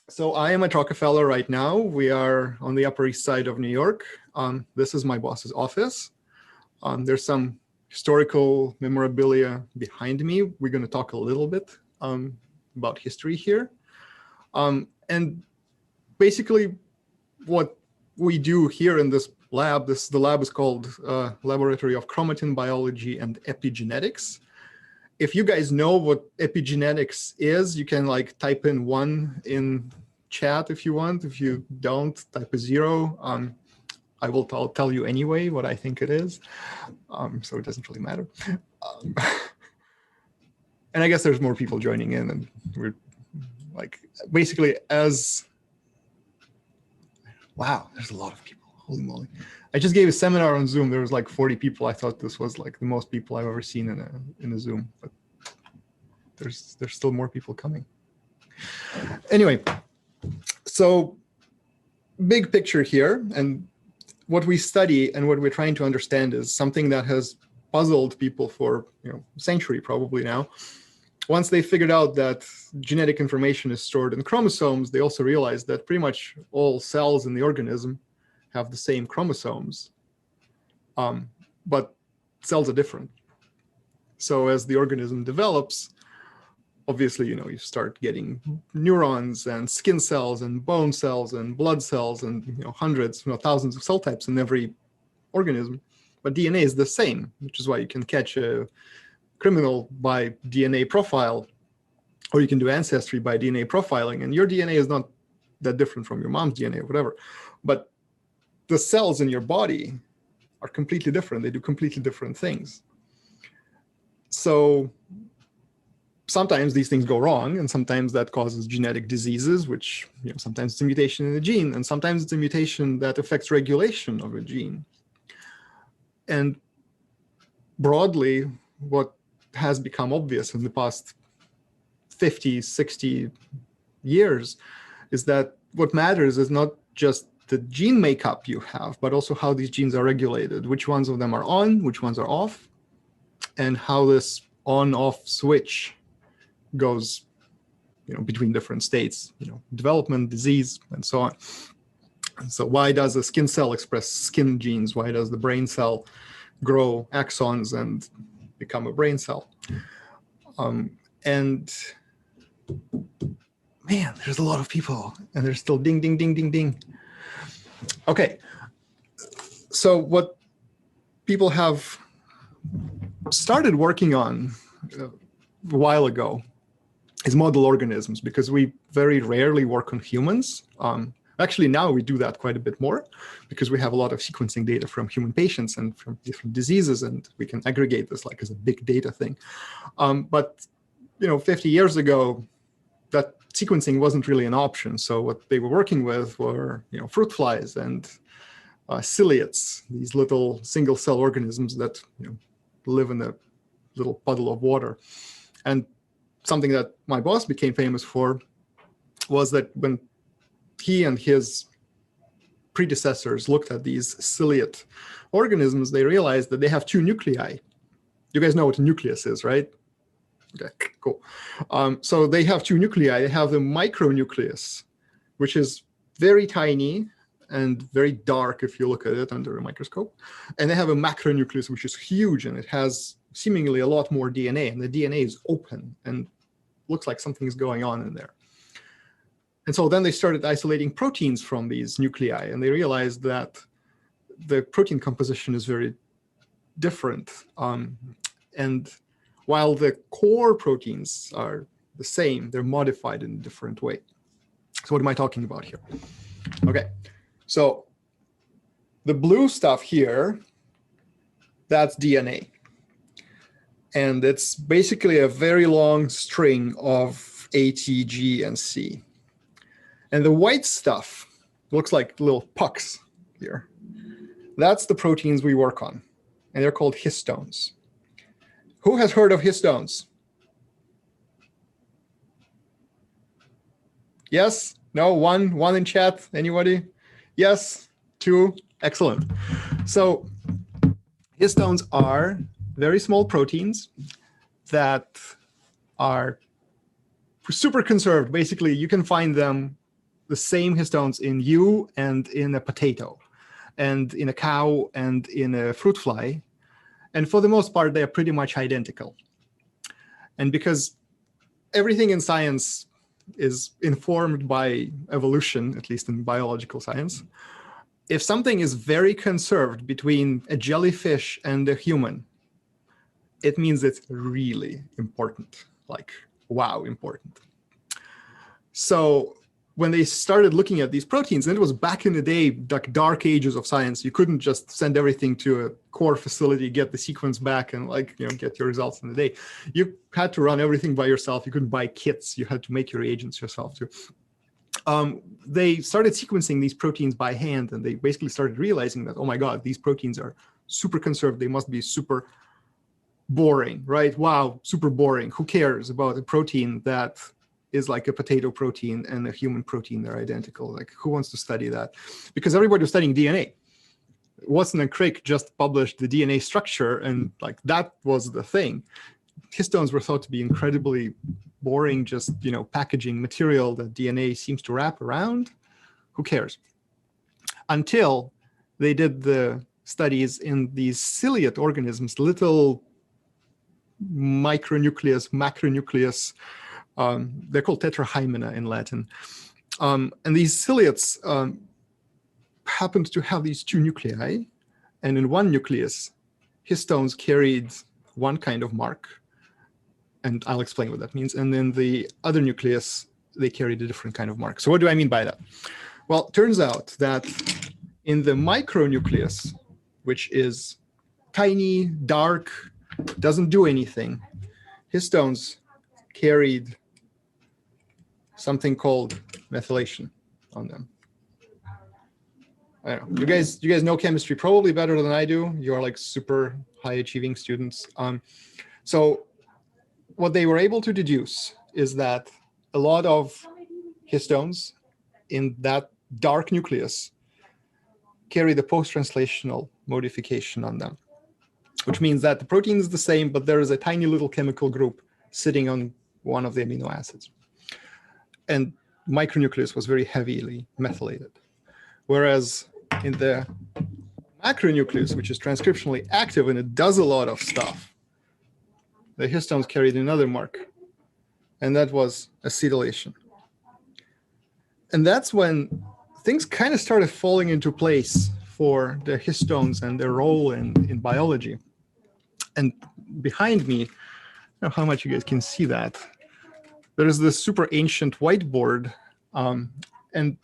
So I am at Rockefeller right now. We are on the Upper East Side of New York. This is my boss's office. There's some historical memorabilia behind me. We're going to talk a little bit about history here. And basically what we do here in this lab, the lab is called Laboratory of Chromatin Biology and Epigenetics. If you guys know what epigenetics is, you can like type in 1 in chat if you want. If you don't, type a 0. I will tell you anyway what I think it is. So it doesn't really matter. And I guess there's more people joining in, and we're like basically wow, there's a lot of people. Holy moly. I just gave a seminar on Zoom. There was like 40 people. I thought this was like the most people I've ever seen in a Zoom, but there's still more people coming. Anyway, so big picture here, and what we study and what we're trying to understand is something that has puzzled people for a century probably now. Once they figured out that genetic information is stored in chromosomes, they also realized that pretty much all cells in the organism have the same chromosomes, but cells are different. So as the organism develops, obviously, you start getting neurons and skin cells and bone cells and blood cells and hundreds, thousands of cell types in every organism. But DNA is the same, which is why you can catch a criminal by DNA profile, or you can do ancestry by DNA profiling, and your DNA is not that different from your mom's DNA or whatever. But the cells in your body are completely different. They do completely different things. So sometimes these things go wrong, and sometimes that causes genetic diseases, which sometimes it's a mutation in a gene, and sometimes it's a mutation that affects regulation of a gene. And broadly, what has become obvious in the past 50, 60 years is that what matters is not just the gene makeup you have, but also how these genes are regulated, which ones of them are on, which ones are off, and how this on-off switch goes between different states, development, disease, and so on. And so why does a skin cell express skin genes? Why does the brain cell grow axons and become a brain cell? And man, there's a lot of people, and there's still ding, ding, ding, ding, ding. Okay, so what people have started working on a while ago is model organisms, because we very rarely work on humans. Actually, now we do that quite a bit more because we have a lot of sequencing data from human patients and from different diseases, and we can aggregate this like as a big data thing. But 50 years ago, that sequencing wasn't really an option. So what they were working with were fruit flies and ciliates, these little single cell organisms that live in a little puddle of water. And something that my boss became famous for was that when he and his predecessors looked at these ciliate organisms, they realized that they have 2 nuclei. You guys know what a nucleus is, right? Okay, cool. So they have 2 nuclei. They have the micronucleus, which is very tiny and very dark if you look at it under a microscope. And they have a macronucleus, which is huge, and it has seemingly a lot more DNA, and the DNA is open and looks like something is going on in there. And so then they started isolating proteins from these nuclei, and they realized that the protein composition is very different. And while the core proteins are the same, they're modified in a different way. So what am I talking about here? Okay, so the blue stuff here, that's DNA. And it's basically a very long string of A, T, G, and C. And the white stuff looks like little pucks here. That's the proteins we work on, and they're called histones. Who has heard of histones? Yes? No? One in chat? Anybody? Yes? 2? Excellent. So histones are very small proteins that are super conserved. Basically, you can find them the same histones in you and in a potato and in a cow and in a fruit fly. And for the most part, they are pretty much identical. And because everything in science is informed by evolution, at least in biological science, if something is very conserved between a jellyfish and a human, it means it's really important, like, wow, important. So when they started looking at these proteins, and it was back in the day, like dark ages of science, you couldn't just send everything to a core facility, get the sequence back, and get your results in the day. You had to run everything by yourself. You couldn't buy kits. You had to make your reagents yourself too. They started sequencing these proteins by hand, and they basically started realizing that, oh my God, these proteins are super conserved. They must be super boring, right? Wow, super boring. Who cares about a protein that is like a potato protein and a human protein? They're identical. Like, who wants to study that? Because everybody was studying DNA. Watson and Crick just published the DNA structure, and like that was the thing. Histones were thought to be incredibly boring, just packaging material that DNA seems to wrap around. Who cares? Until they did the studies in these ciliate organisms, little micronucleus, macronucleus. They're called tetrahymena in Latin. And these ciliates happened to have these two nuclei. And in one nucleus, histones carried one kind of mark. And I'll explain what that means. And in the other nucleus, they carried a different kind of mark. So what do I mean by that? Well, it turns out that in the micronucleus, which is tiny, dark, doesn't do anything, histones carried something called methylation on them. I don't know. You guys know chemistry probably better than I do. You are like super high achieving students. So what they were able to deduce is that a lot of histones in that dark nucleus carry the post-translational modification on them, which means that the protein is the same, but there is a tiny little chemical group sitting on one of the amino acids. And micronucleus was very heavily methylated. Whereas in the macronucleus, which is transcriptionally active and it does a lot of stuff, the histones carried another mark, and that was acetylation. And that's when things kind of started falling into place for the histones and their role in biology. And behind me, I don't know how much you guys can see that, there is this super ancient whiteboard, and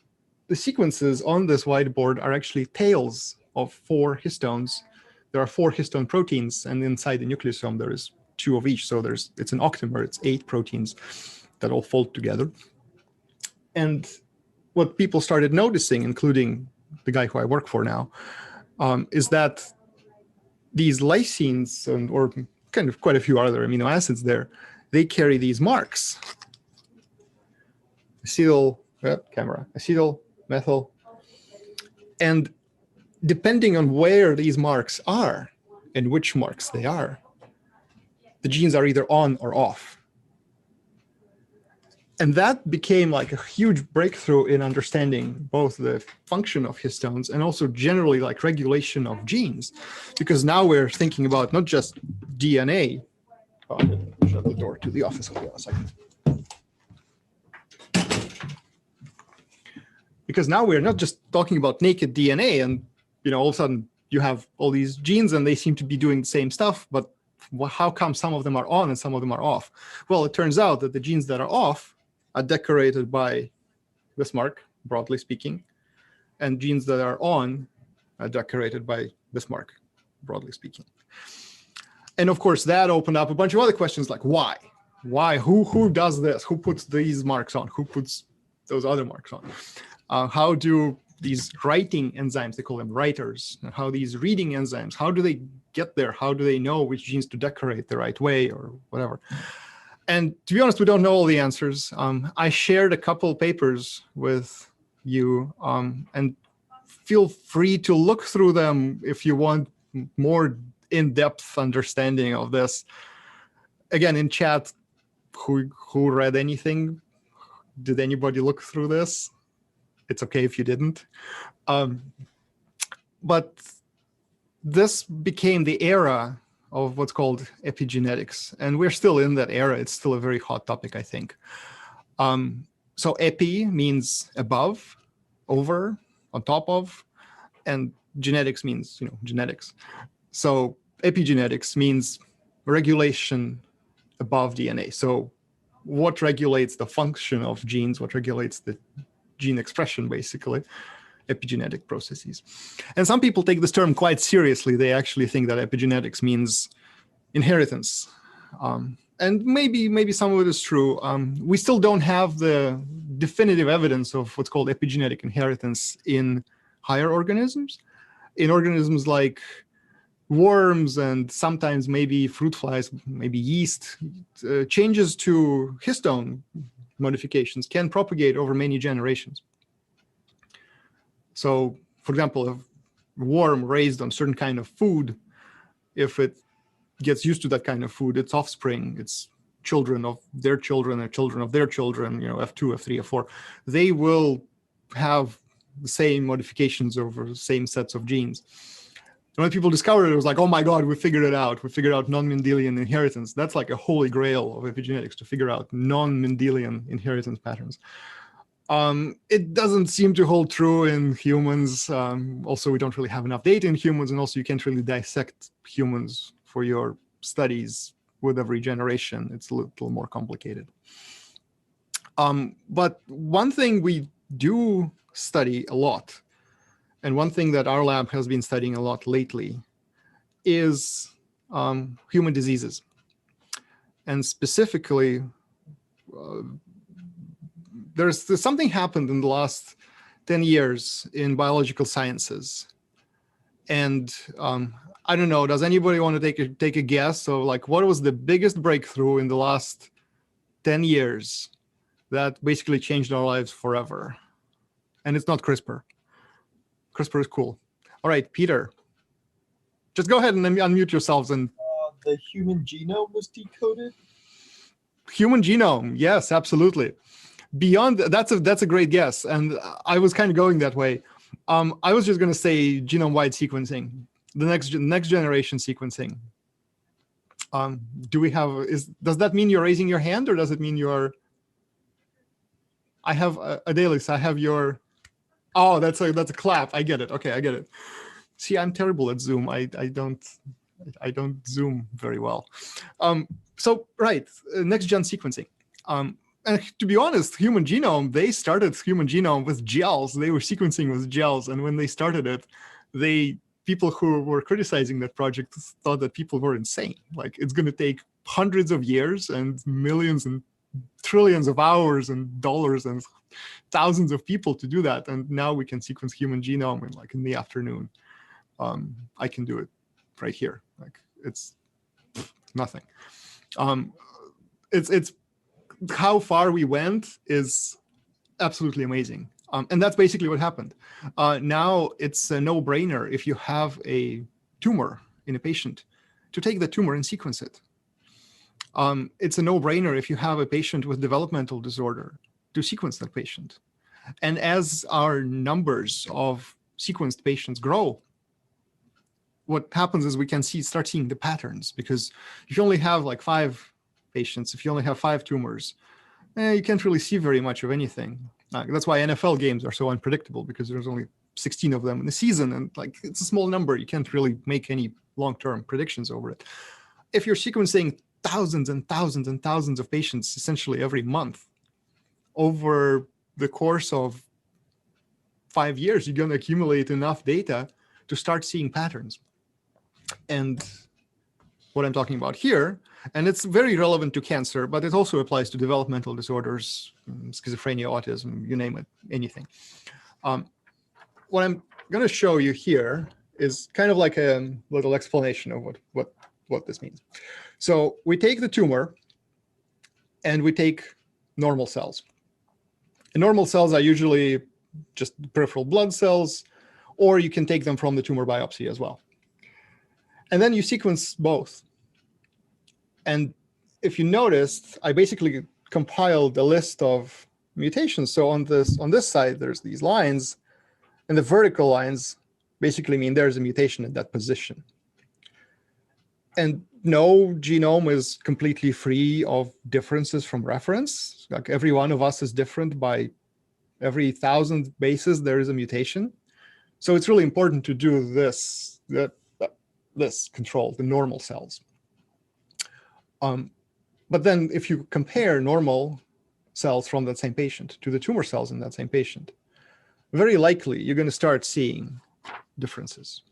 the sequences on this whiteboard are actually tails of 4 histones. There are 4 histone proteins, and inside the nucleosome there is 2 of each. So it's an octamer, it's 8 proteins that all fold together. And what people started noticing, including the guy who I work for now, is that these lysines, or kind of quite a few other amino acids there, they carry these marks. Acetyl, acetyl, methyl. And depending on where these marks are and which marks they are, the genes are either on or off. And that became like a huge breakthrough in understanding both the function of histones and also generally like regulation of genes, because now we're thinking about not just DNA. Oh, I'm going to shut the door to the office. Hold on a second. Because now we're not just talking about naked DNA and, all of a sudden you have all these genes and they seem to be doing the same stuff, but how come some of them are on and some of them are off? Well, it turns out that the genes that are off are decorated by this mark, broadly speaking, and genes that are on are decorated by this mark, broadly speaking. And of course, that opened up a bunch of other questions like why? Why? Who does this? Who puts these marks on? Who puts those other marks on? How do these writing enzymes, they call them writers, and how these reading enzymes, how do they get there? How do they know which genes to decorate the right way or whatever? And to be honest, we don't know all the answers. I shared a couple papers with you, and feel free to look through them if you want more in-depth understanding of this. Again, in chat, who read anything? Did anybody look through this? It's okay if you didn't. But this became the era of what's called epigenetics. And we're still in that era. It's still a very hot topic, I think. So epi means above, over, on top of, and genetics means, genetics. So epigenetics means regulation above DNA. So what regulates the function of genes, what regulates the gene expression, basically, epigenetic processes. And some people take this term quite seriously. They actually think that epigenetics means inheritance. And maybe some of it is true. We still don't have the definitive evidence of what's called epigenetic inheritance in higher organisms. In organisms like worms and sometimes maybe fruit flies, maybe yeast, changes to histone modifications can propagate over many generations. So, for example, a worm raised on certain kind of food, if it gets used to that kind of food, its offspring, its children of their children and children of their children, F2, F3, F4, they will have the same modifications over the same sets of genes. And when people discovered it, it was like, oh my God, we figured it out. We figured out non-Mendelian inheritance. That's like a holy grail of epigenetics, to figure out non-Mendelian inheritance patterns. It doesn't seem to hold true in humans. Also, we don't really have enough data in humans, and also you can't really dissect humans for your studies with every generation. It's a little more complicated. But one thing we do study a lot, and one thing that our lab has been studying a lot lately, is human diseases. And specifically, there's something happened in the last 10 years in biological sciences. And I don't know, does anybody want to take a guess? So like, what was the biggest breakthrough in the last 10 years that basically changed our lives forever? And it's not CRISPR. CRISPR is cool. All right, Peter, just go ahead and unmute yourselves. And the human genome was decoded? Human genome, yes, absolutely. Beyond, that's a great guess. And I was kind of going that way. I was just going to say genome-wide sequencing, the next generation sequencing. Do we have, does that mean you're raising your hand, or does it mean you're, I have, Adelis, I have your, oh, that's a clap. I get it. Okay, I get it. See, I'm terrible at Zoom. I don't Zoom very well. So, right, next-gen sequencing. And to be honest, human genome, they started human genome with gels. They were sequencing with gels. And when they started it, people who were criticizing that project thought that people were insane. Like, it's going to take hundreds of years and millions and trillions of hours and dollars and thousands of people to do that. And now we can sequence human genome in the afternoon. I can do it right here. Like, it's nothing. It's how far we went is absolutely amazing. And that's basically what happened. Now it's a no-brainer if you have a tumor in a patient to take the tumor and sequence it. It's a no-brainer if you have a patient with developmental disorder to sequence that patient. And as our numbers of sequenced patients grow, what happens is we can start seeing the patterns, because if you only have like 5 patients, if you only have 5 tumors, you can't really see very much of anything. That's why NFL games are so unpredictable, because there's only 16 of them in the season, and like, it's a small number. You can't really make any long-term predictions over it. If you're sequencing thousands and thousands and thousands of patients essentially every month, over the course of 5 years, you're going to accumulate enough data to start seeing patterns. And what I'm talking about here, and it's very relevant to cancer, but it also applies to developmental disorders, schizophrenia, autism, you name it, anything. What I'm going to show you here is kind of like a little explanation of what this means. So we take the tumor and we take normal cells. And normal cells are usually just peripheral blood cells, or you can take them from the tumor biopsy as well. And then you sequence both. And if you noticed, I basically compiled a list of mutations. So on this side, there's these lines, and the vertical lines basically mean there's a mutation in that position. And no genome is completely free of differences from reference. Like every one of us is different by every 1,000 bases, there is a mutation. So it's really important to do this control, the normal cells. But then if you compare normal cells from that same patient to the tumor cells in that same patient, very likely you're going to start seeing differences.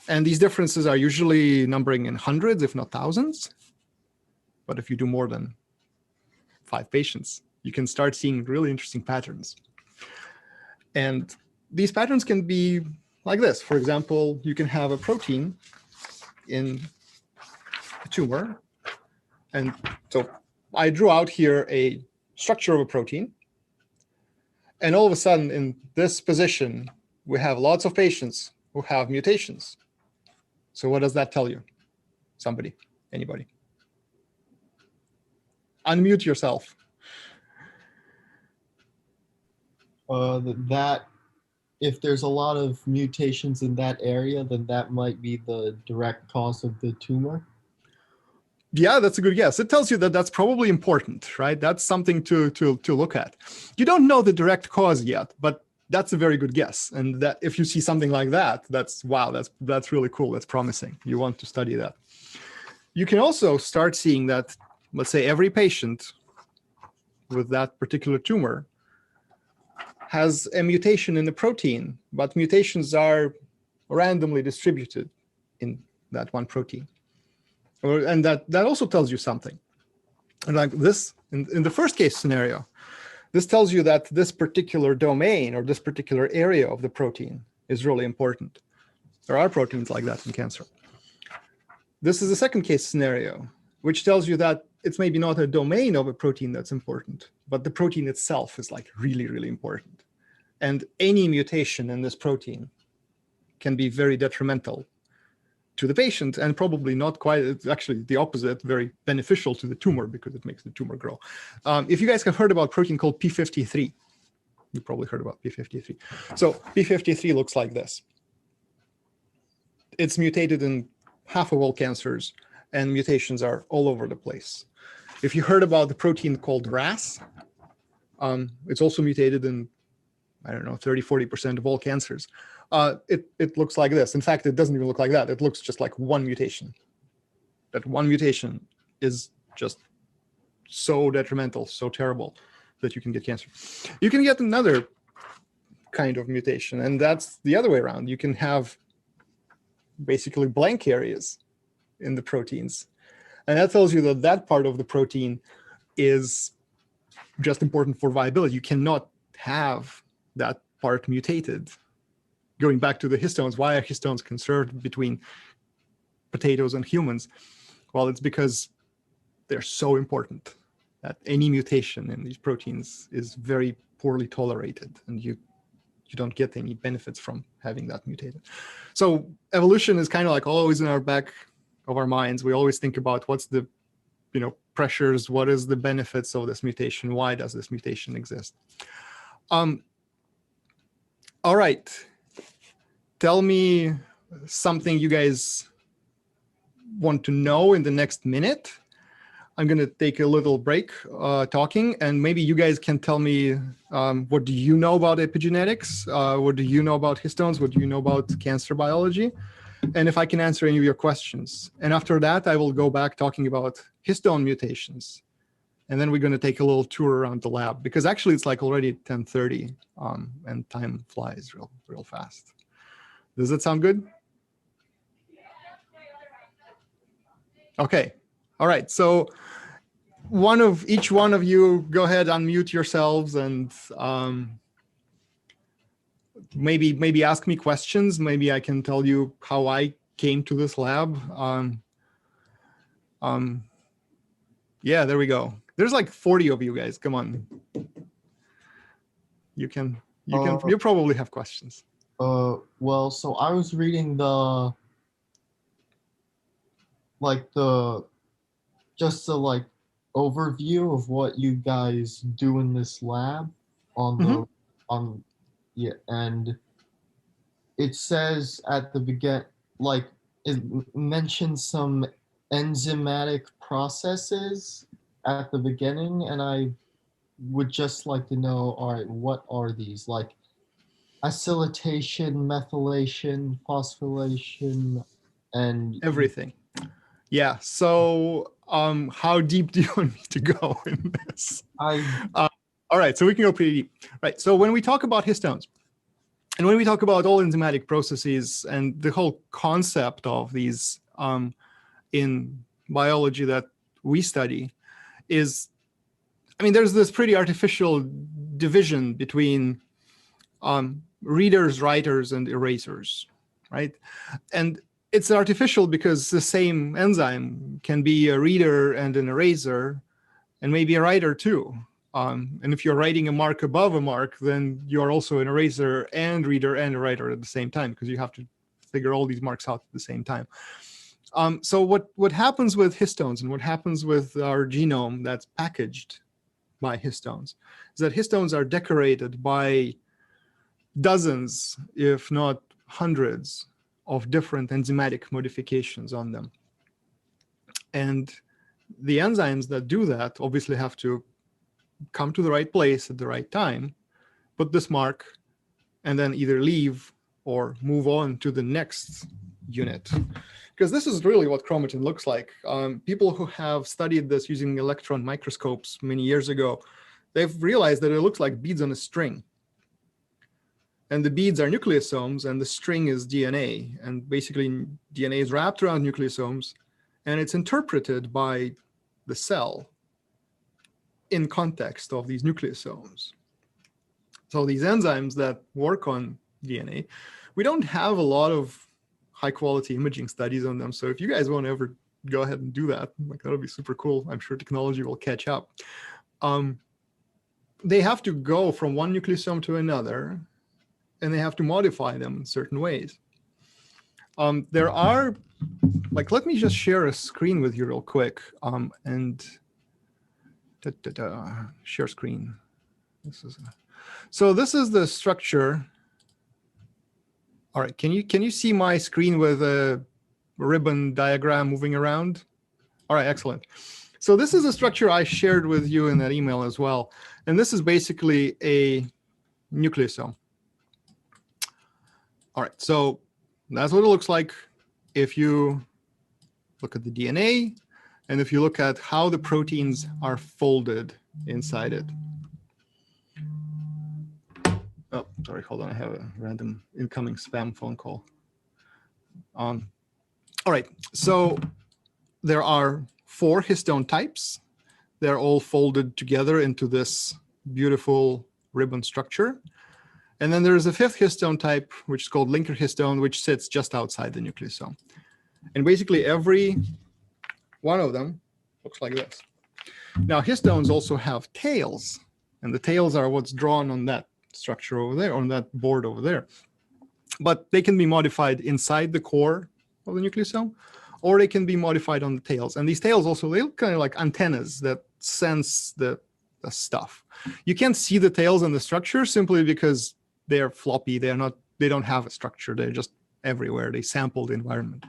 And these differences are usually numbering in hundreds, if not thousands. But if you do more than 5 patients, you can start seeing really interesting patterns. And these patterns can be like this. For example, you can have a protein in a tumor. And so I drew out here a structure of a protein. And all of a sudden, in this position, we have lots of patients who have mutations. So what does that tell you? Somebody, anybody? Unmute yourself. That if there's a lot of mutations in that area, then that might be the direct cause of the tumor. Yeah, that's a good guess. It tells you that that's probably important, right? That's something to look at. You don't know the direct cause yet, but that's a very good guess. And that if you see something like that, that's wow, that's really cool. That's promising. You want to study that. You can also start seeing that, let's say, every patient with that particular tumor has a mutation in the protein, but mutations are randomly distributed in that one protein. And that also tells you something. And like this, in the first case scenario, this tells you that this particular domain or this particular area of the protein is really important. There are proteins like that in cancer. This is the second case scenario, which tells you that it's maybe not a domain of a protein that's important, but the protein itself is like really, really important. And any mutation in this protein can be very detrimental to the patient, and probably not quite, it's actually the opposite, very beneficial to the tumor because it makes the tumor grow. If you guys have heard about a protein called P53, you probably heard about P53. So P53 looks like this. It's mutated in half of all cancers, and mutations are all over the place. If you heard about the protein called RAS, it's also mutated in, I don't know, 30–40% of all cancers. It looks like this. In fact, it doesn't even look like that. It looks just like one mutation. That one mutation is just so detrimental, so terrible that you can get cancer. You can get another kind of mutation, and that's the other way around. You can have basically blank areas in the proteins. And that tells you that that part of the protein is just important for viability. You cannot have that part mutated. Going back to the histones, why are histones conserved between potatoes and humans? Well, it's because they're so important that any mutation in these proteins is very poorly tolerated, and you don't get any benefits from having that mutated. So evolution is kind of like always in our back of our minds. We always think about what's the pressures, what is the benefits of this mutation, why does this mutation exist? All right. Tell me something you guys want to know in the next minute. I'm going to take a little break talking, and maybe you guys can tell me what do you know about epigenetics? What do you know about histones? What do you know about cancer biology? And if I can answer any of your questions. And after that, I will go back talking about histone mutations. And then we're going to take a little tour around the lab, because actually it's like already 10:30 and time flies real fast. Does that sound good? Okay. All right. So each one of you, go ahead, unmute yourselves, and maybe ask me questions. Maybe I can tell you how I came to this lab. Yeah, there we go. There's like 40 of you guys. Come on. You probably have questions. Well, so I was reading just the overview of what you guys do in this lab on the on yeah, and it says at the like it mentions some enzymatic processes at the beginning, and I would just like to know, all right, what are these? Like acylation, methylation, phosphorylation, and Everything. Yeah. So how deep do you want me to go in this? I All right. So we can go pretty deep. Right. So when we talk about histones, and when we talk about all enzymatic processes and the whole concept of these in biology that we study is, I mean, there's this pretty artificial division between readers, writers, and erasers, right? And it's artificial because the same enzyme can be a reader and an eraser, and maybe a writer too. And if you're writing a mark above a mark, then you're also an eraser and reader and a writer at the same time, because you have to figure all these marks out at the same time. So what happens with histones and what happens with our genome that's packaged by histones is that histones are decorated by dozens, if not hundreds, of different enzymatic modifications on them. And the enzymes that do that obviously have to come to the right place at the right time, put this mark, and then either leave or move on to the next unit. Because this is really what chromatin looks like. People who have studied this using electron microscopes many years ago, they've realized that it looks like beads on a string. And the beads are nucleosomes, and the string is DNA. And basically, DNA is wrapped around nucleosomes, and it's interpreted by the cell in context of these nucleosomes. So these enzymes that work on DNA, we don't have a lot of high-quality imaging studies on them. So if you guys want to ever go ahead and do that, like, that'll be super cool. I'm sure technology will catch up. They have to go from one nucleosome to another, and they have to modify them in certain ways. There are, like, let me just share a screen with you real quick, and share screen. So this is the structure. All right, can you see my screen with a ribbon diagram moving around? All right, excellent. So this is a structure I shared with you in that email as well. And this is basically a nucleosome. All right, so that's what it looks like if you look at the DNA and if you look at how the proteins are folded inside it. Oh, sorry, hold on, I have a random incoming spam phone call. All right, so there are 4 histone types. They're all folded together into this beautiful ribbon structure. And then there's a 5th histone type, which is called linker histone, which sits just outside the nucleosome. And basically every one of them looks like this. Now, histones also have tails, and the tails are what's drawn on that structure over there, on that board over there. But they can be modified inside the core of the nucleosome, or they can be modified on the tails. And these tails also, they look kind of like antennas that sense the stuff. You can't see the tails in the structure simply because they're floppy. They don't have a structure. They're just everywhere. They sample the environment.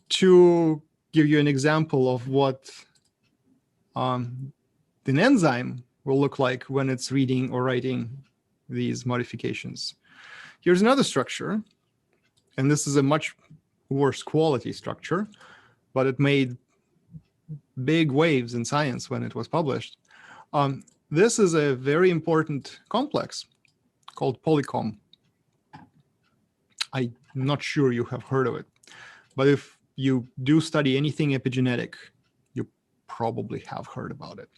To give you an example of what an enzyme will look like when it's reading or writing these modifications. Here's another structure, and this is a much worse quality structure, but it made big waves in science when it was published. This is a very important complex called polycomb. I'm not sure you have heard of it, but if you do study anything epigenetic, you probably have heard about it.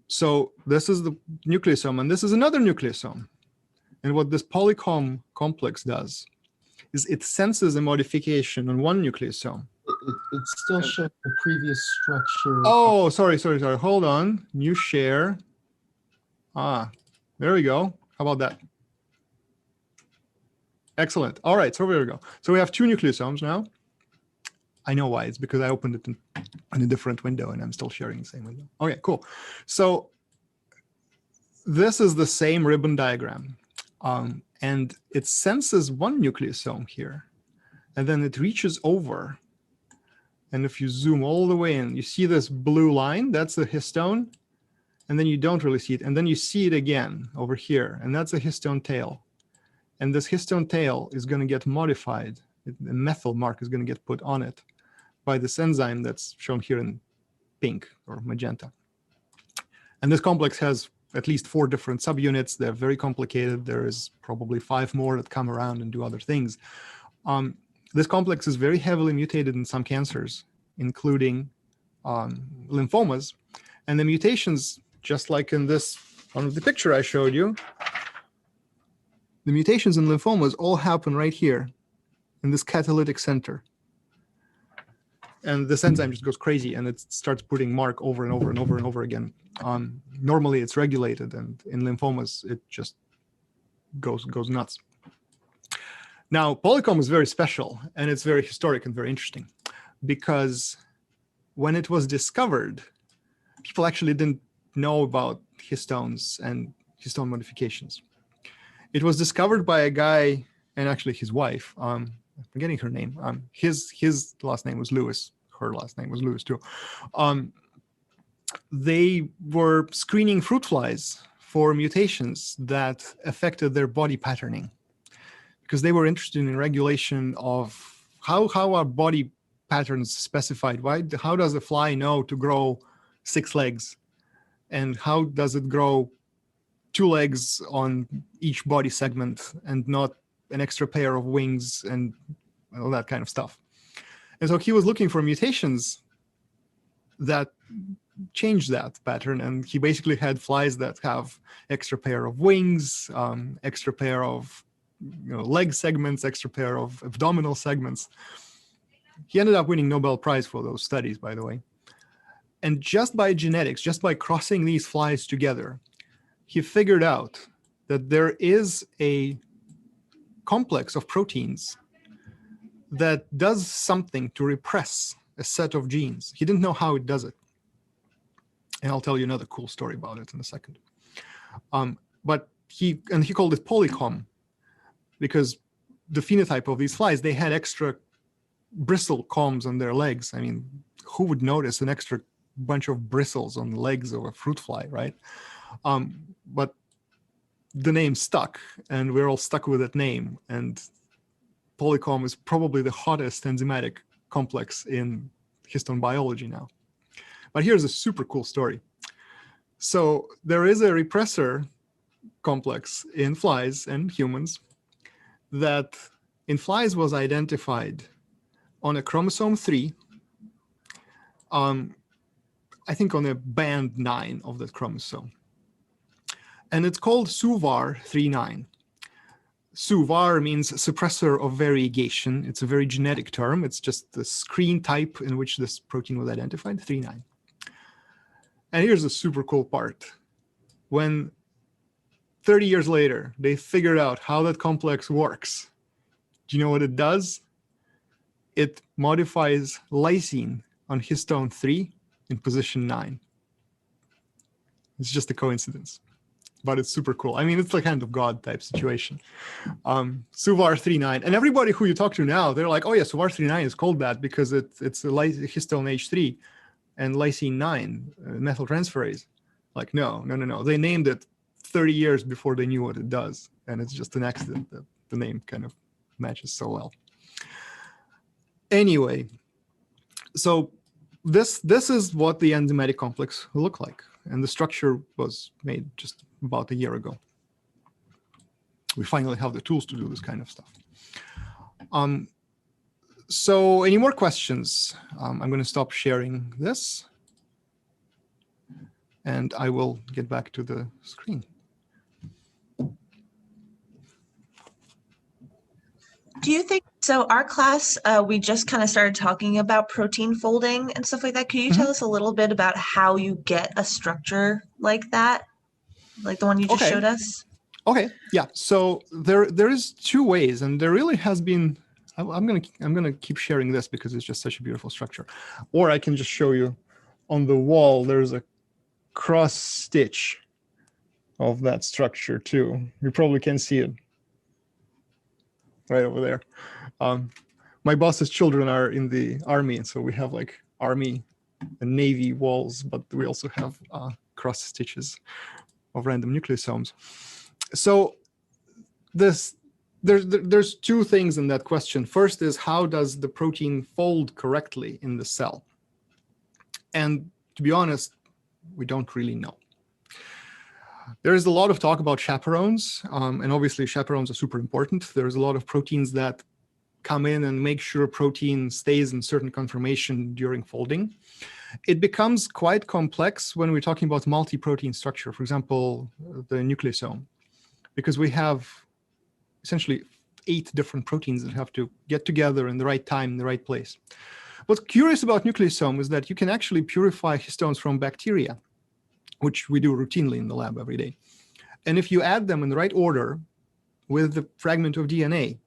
So this is the nucleosome, and this is another nucleosome. And what this polycomb complex does is it senses a modification on one nucleosome. It still shows the previous structure. Oh, sorry. Hold on. New share. There we go. How about that? Excellent. All right, so there we go. So we have 2 nucleosomes now. I know why. It's because I opened it in a different window and I'm still sharing the same window. Okay, cool. So this is the same ribbon diagram. And it senses one nucleosome here, and then it reaches over. And if you zoom all the way in, you see this blue line, that's the histone, and then you don't really see it. And then you see it again over here, and that's a histone tail. And this histone tail is going to get modified. The methyl mark is going to get put on it by this enzyme that's shown here in pink or magenta. And this complex has at least 4 different subunits. They're very complicated. There is probably 5 more that come around and do other things. This complex is very heavily mutated in some cancers, including lymphomas. And the mutations, just like in this one of the picture I showed you, the mutations in lymphomas all happen right here in this catalytic center. And this enzyme just goes crazy and it starts putting mark over and over and over and over again. Normally it's regulated, and in lymphomas it just goes nuts. Now, polycomb is very special, and it's very historic and very interesting, because when it was discovered, people actually didn't know about histones and histone modifications. It was discovered by a guy, and actually his wife, I'm forgetting her name. His last name was Lewis. Her last name was Lewis too. They were screening fruit flies for mutations that affected their body patterning, because they were interested in regulation of how are body patterns specified. How does a fly know to grow 6 legs? And how does it grow 2 legs on each body segment and not an extra pair of wings and all that kind of stuff? And so he was looking for mutations that change that pattern, and he basically had flies that have extra pair of wings, extra pair of leg segments, extra pair of abdominal segments. He ended up winning Nobel Prize for those studies, by the way. And just by genetics, just by crossing these flies together, he figured out that there is a complex of proteins that does something to repress a set of genes. He didn't know how it does it. And I'll tell you another cool story about it in a second. But he called it polycomb, because the phenotype of these flies, they had extra bristle combs on their legs. I mean, who would notice an extra bunch of bristles on the legs of a fruit fly, right? But the name stuck, and we're all stuck with that name. And polycomb is probably the hottest enzymatic complex in histone biology now. But here's a super cool story. So there is a repressor complex in flies and humans that in flies was identified on a chromosome 3, I think on a band 9 of that chromosome. And it's called SUVAR39. SUVAR means suppressor of variegation. It's a very genetic term. It's just the screen type in which this protein was identified, 39. And here's the super cool part. When 30 years later, they figured out how that complex works, do you know what it does? It modifies lysine on histone 3 in position 9. It's just a coincidence, but it's super cool. I mean, it's a kind of God type situation. SUVAR39, and everybody who you talk to now, they're like, oh yeah, SUVAR39 is called that because it's a histone H3 and lysine 9 methyltransferase. Like, no. They named it 30 years before they knew what it does, and it's just an accident that the name kind of matches so well. Anyway, so this is what the enzymatic complex will look like, and the structure was made just about a year ago. We finally have the tools to do this kind of stuff. So any more questions? I'm going to stop sharing this, and I will get back to the screen. Do you think, so our class, we just kind of started talking about protein folding and stuff like that. Could you tell us a little bit about how you get a structure like that? Like the one you just showed us? Okay, yeah. So there is 2 ways, and there really has been I'm gonna keep sharing this because it's just such a beautiful structure. Or I can just show you on the wall. There's a cross stitch of that structure too. You probably can see it right over there. My boss's children are in the army, and so we have like army and navy walls, but we also have cross stitches of random nucleosomes. So there's two things in that question. First is, how does the protein fold correctly in the cell? And to be honest, we don't really know. There is a lot of talk about chaperones, and obviously chaperones are super important. There's a lot of proteins that come in and make sure protein stays in certain conformation during folding. It becomes quite complex when we're talking about multi-protein structure, for example, the nucleosome, because we have essentially 8 different proteins that have to get together in the right time, in the right place. What's curious about nucleosome is that you can actually purify histones from bacteria, which we do routinely in the lab every day. And if you add them in the right order with the fragment of DNA,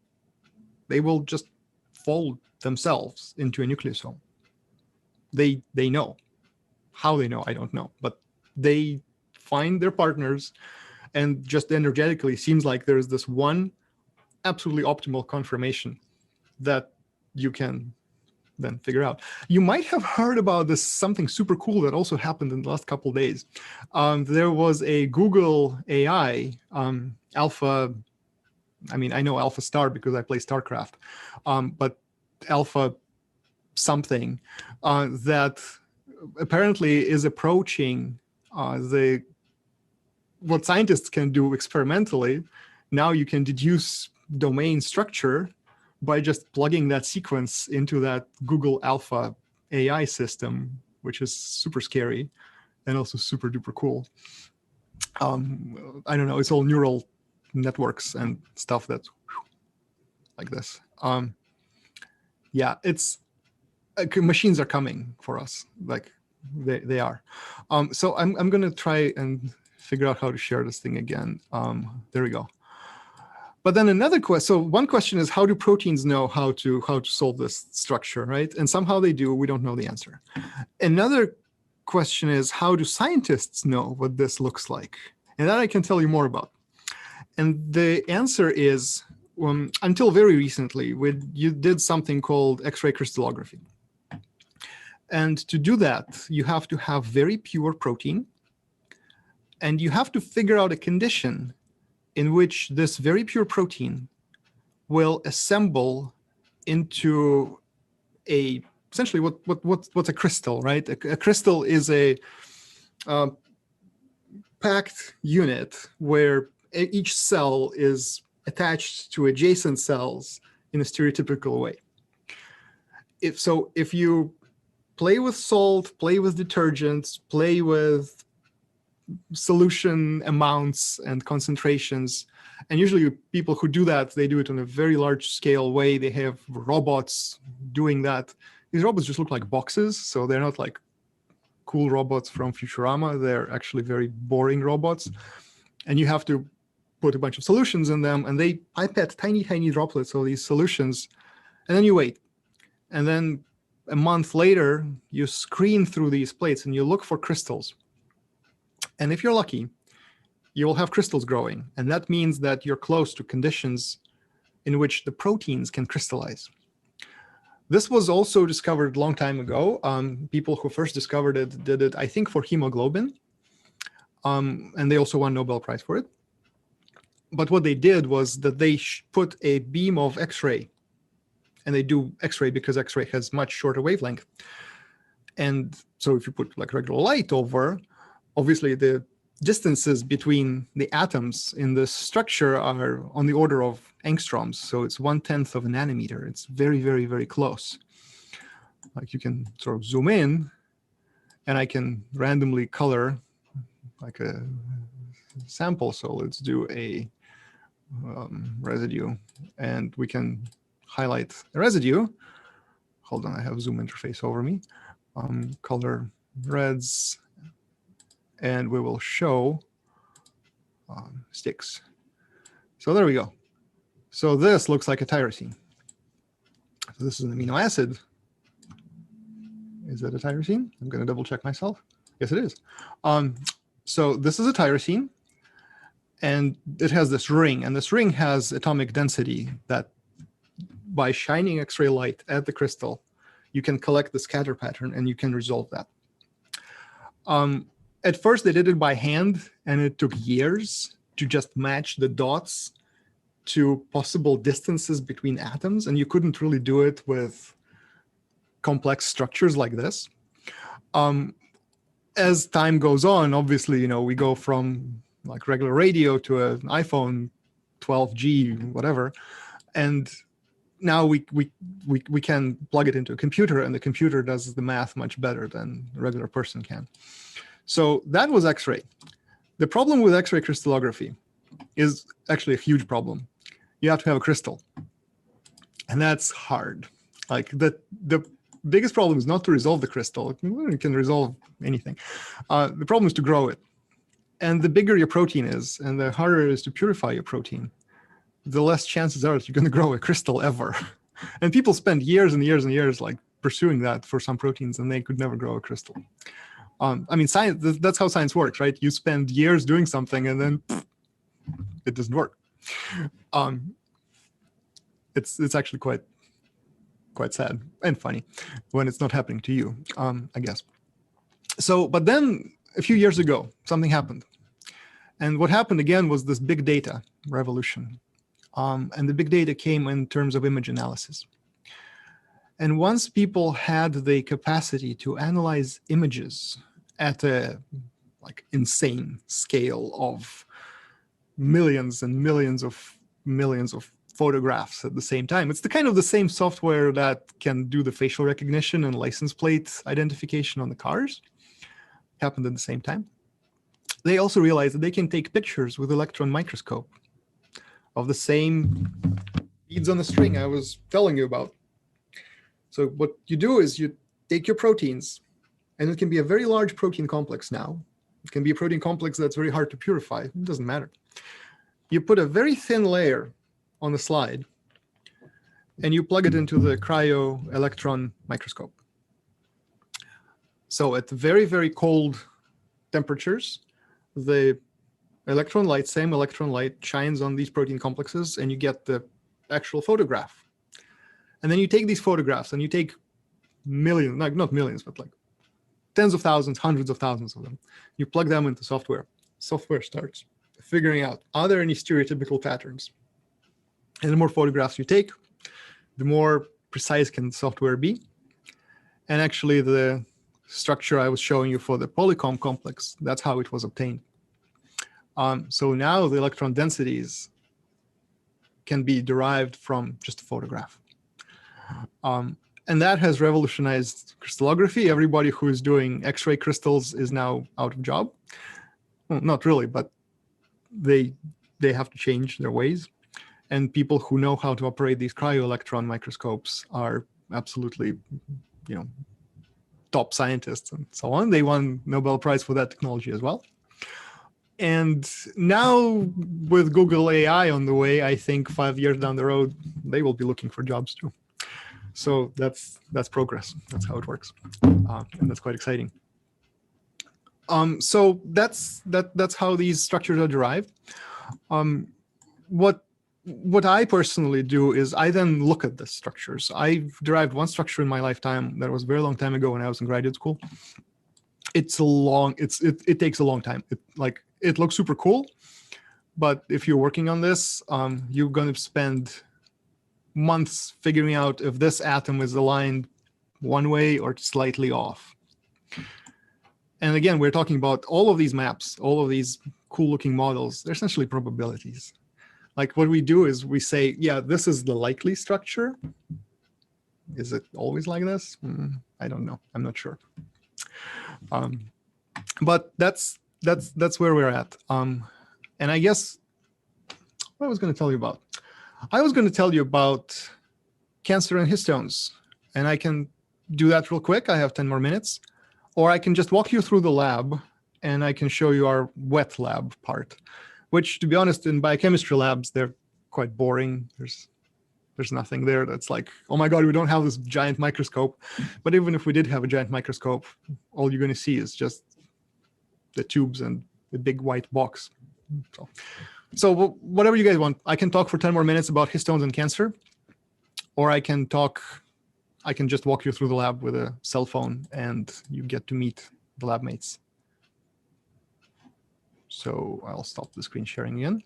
they will just fold themselves into a nucleosome. They know. How they know, I don't know. But they find their partners, and just energetically seems like there's this one absolutely optimal conformation that you can then figure out. You might have heard about this, something super cool that also happened in the last couple of days. There was a Google AI alpha. I mean, I know Alpha Star because I play StarCraft, but Alpha something that apparently is approaching what scientists can do experimentally. Now you can deduce domain structure by just plugging that sequence into that Google Alpha AI system, which is super scary and also super duper cool. I don't know, it's all neural networks and stuff that's like this. Yeah, it's machines are coming for us, like they are. So I'm gonna try and figure out how to share this thing again. There we go. But then another question, so one question is, how do proteins know how to solve this structure, right? And somehow they do, we don't know the answer. Another question is, how do scientists know what this looks like? And that I can tell you more about. And the answer is, until very recently, you did something called X-ray crystallography. And to do that, you have to have very pure protein, and you have to figure out a condition in which this very pure protein will assemble into essentially what's a crystal, right? A crystal is a packed unit where each cell is attached to adjacent cells in a stereotypical way. If you play with salt, play with detergents, play with solution amounts and concentrations, and usually people who do that, they do it on a very large scale way. They have robots doing that. These robots just look like boxes, so they're not like cool robots from Futurama. They're actually very boring robots, and you have to put a bunch of solutions in them, and they pipette tiny droplets of these solutions, and then you wait. And then a month later, you screen through these plates and you look for crystals. And if you're lucky, you will have crystals growing. And that means that you're close to conditions in which the proteins can crystallize. This was also discovered a long time ago. People who first discovered it did it, I think, for hemoglobin. And they also won Nobel Prize for it. But what they did was that they put a beam of X-ray, and they do X-ray because X-ray has much shorter wavelength. And so if you put like regular light over, obviously the distances between the atoms in the structure are on the order of angstroms. So it's 1/10 of a nanometer. It's very, very, very close. Like you can sort of zoom in, and I can randomly color like a sample. So let's do a residue, and we can highlight a residue. Hold on, I have zoom interface over me. Color reds, and we will show sticks. So there we go. So this looks like a tyrosine. So this is an amino acid. Is that a tyrosine? I'm going to double check myself. Yes, it is. So this is a tyrosine, and it has this ring, and this ring has atomic density that by shining X-ray light at the crystal, you can collect the scatter pattern and you can resolve that. At first, they did it by hand, and it took years to just match the dots to possible distances between atoms, and you couldn't really do it with complex structures like this. As time goes on, obviously, we go from like regular radio to an iPhone 12G, whatever, and now we can plug it into a computer, and the computer does the math much better than a regular person can. So that was X-ray. The problem with X-ray crystallography is actually a huge problem. You have to have a crystal, and that's hard. Like the biggest problem is not to resolve the crystal. You can resolve anything. The problem is to grow it. And the bigger your protein is, and the harder it is to purify your protein, the less chances are that you're going to grow a crystal ever. And people spend years and years and years like pursuing that for some proteins, and they could never grow a crystal. I mean, science, that's how science works, right? You spend years doing something, and then it doesn't work. It's actually quite sad and funny when it's not happening to you, I guess. So, but then a few years ago, something happened. And what happened again was this big data revolution. And the big data came in terms of image analysis. And once people had the capacity to analyze images at a like insane scale of millions and millions of photographs at the same time, it's the same software that can do the facial recognition and license plate identification on the cars. Happened at the same time. They also realized that they can take pictures with electron microscope of the same beads on the string I was telling you about. So what you do is you take your proteins, and it can be a very large protein complex now. It can be a protein complex that's very hard to purify. It doesn't matter. You put a very thin layer on the slide, and you plug it into the cryo-electron microscope. So at very, very cold temperatures, the same electron light shines on these protein complexes, and you get the actual photograph. And then you take these photographs, and you take millions, not millions, but like tens of thousands, hundreds of thousands of them. You plug them into software. Software starts figuring out, are there any stereotypical patterns? And the more photographs you take, the more precise can the software be. And actually, the structure I was showing you for the polycomb complex, that's how it was obtained. So now the electron densities can be derived from just a photograph. And that has revolutionized crystallography. Everybody who is doing X-ray crystals is now out of job. Well, not really, but they have to change their ways. And people who know how to operate these cryo-electron microscopes are absolutely, top scientists and so on. They won Nobel Prize for that technology as well. And now with Google AI on the way, I think 5 years down the road, they will be looking for jobs too. So that's progress. That's how it works, and that's quite exciting. So that's how these structures are derived. What I personally do is I then look at the structures. I've derived one structure in my lifetime that was a very long time ago when I was in graduate school. It takes a long time. It looks super cool, but if you're working on this, you're going to spend months figuring out if this atom is aligned one way or slightly off. And again, we're talking about all of these maps, all of these cool looking models. They're essentially probabilities. Like what we do is we say, yeah, this is the likely structure. Is it always like this? I don't know. I'm not sure. But that's where we're at. And I guess what I was going to tell you about. I was going to tell you about cancer and histones, and I can do that real quick. I have 10 more minutes, or I can just walk you through the lab, and I can show you our wet lab part, which, to be honest, in biochemistry labs, they're quite boring. There's There's nothing there that's like, oh my God, we don't have this giant microscope. But even if we did have a giant microscope, all you're going to see is just the tubes and the big white box. So whatever you guys want. I can talk for 10 more minutes about histones and cancer, or I can just walk you through the lab with a cell phone and you get to meet the lab mates. So I'll stop the screen sharing again.